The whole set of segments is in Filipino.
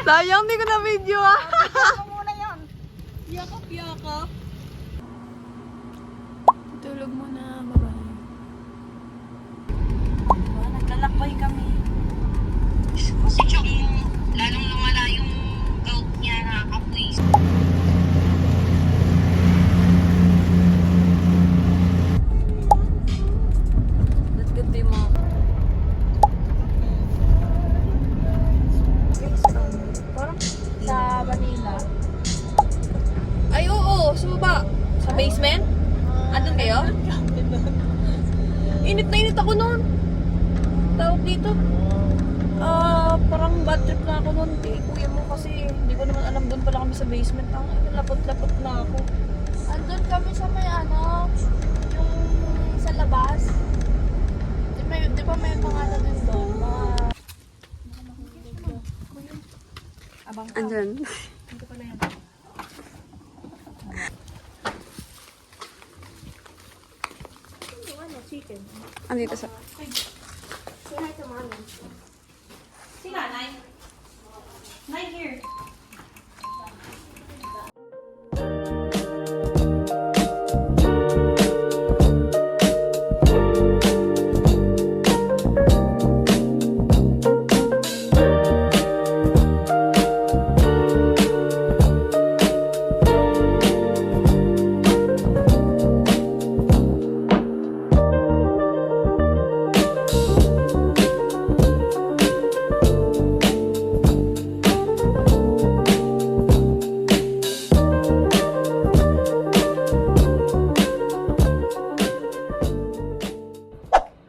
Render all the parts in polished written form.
Sayang, di ko na video ah. Ito muna yun. Yakap, yakap. Tulog mo na, bye-bye. Naglalakbay kami. Si Chong, lalong lumala yung gout niya na apoy. Let's get the mo. Parang sa Manila. Ay, oo, sa baba. Sa basement? Andun kayo? Init na init ako noon. Tawag dito. Parang bad trip na ako noon. Kuya mo kasi, hindi ko naman alam doon pala kami sa basement. Ang lapot-lapot na ako. Andun kami sa may yung sa labas. Di ba may mga ano din doon? Abang ka. Andyan. Dito pala yan. Chicken. Andito sa... Say hi to mommy. Sila, Nay. Nay, here.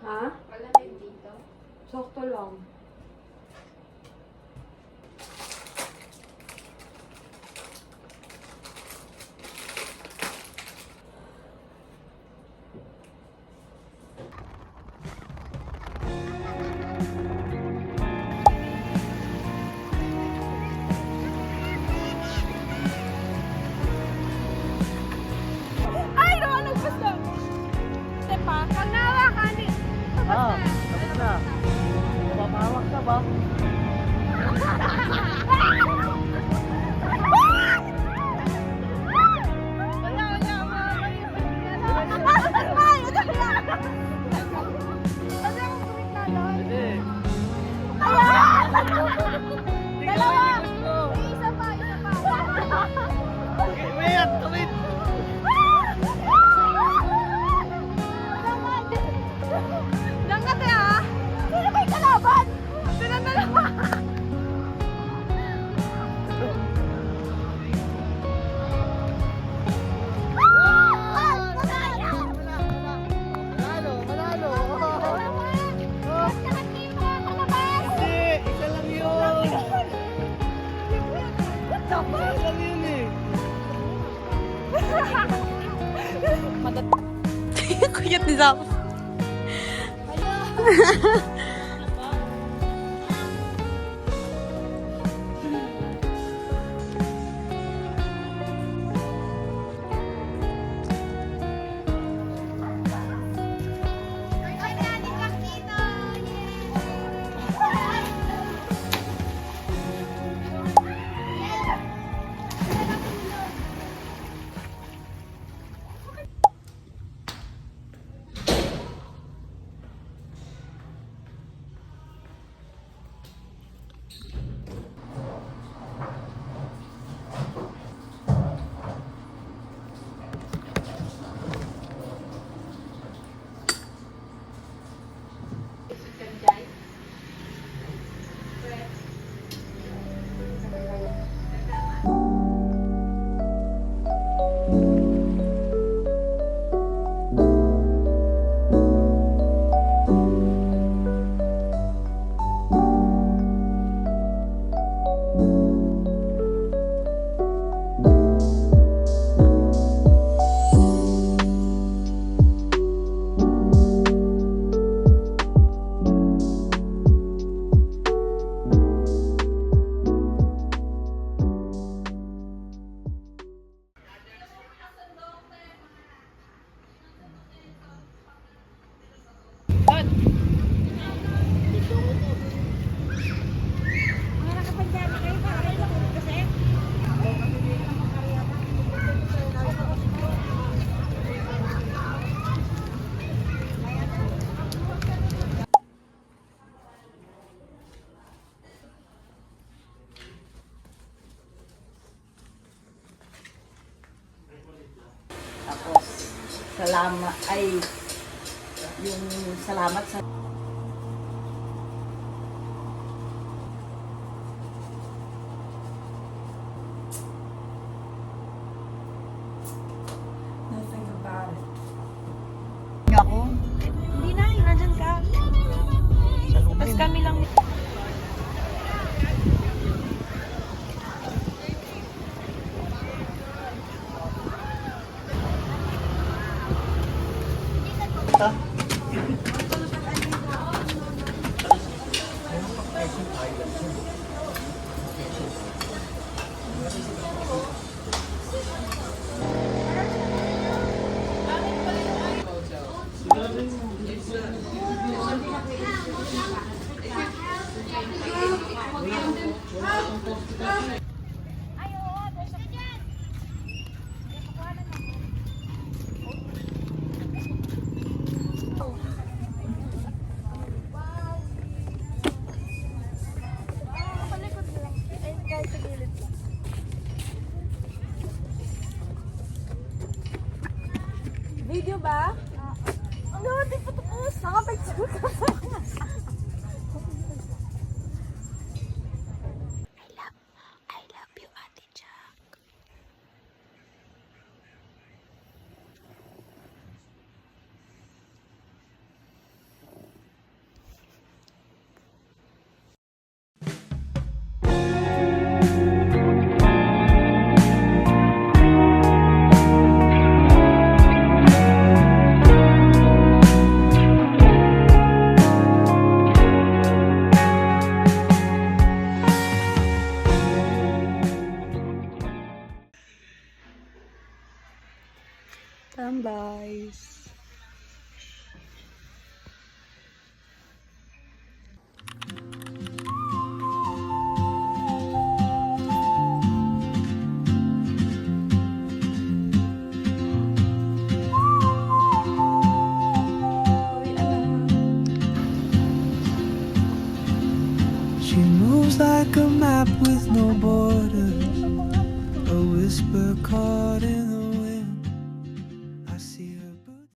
Ha? Sakto lang. Ay, no, nagpas na. Diba? Pag nahawakan eh. Tapos na. Mapapahawak ka ba? Hindi. Dalawa! Isa pa, isa pa. Wait, wait. Langkat eh ah! Sino ba yung kalaban? Sino dalawa? Manalo, manalo. Hindi, isa lang yun. Isa lang yun eh. Kuyat ni Zap. Mga nakapandami kayo para kayo Tapos, salamat, yung salamat sa nothing about it. Ako? Hindi na, nandyan ka. Tapos kami lang. Palikod lang. Ay, kahit sa gilid lang. Video ba? Ano, di pa tapos. Nakapicture ka pa. I love you, Ate Jack. Tambays. She moves like a map with no borders, a whisper caught in the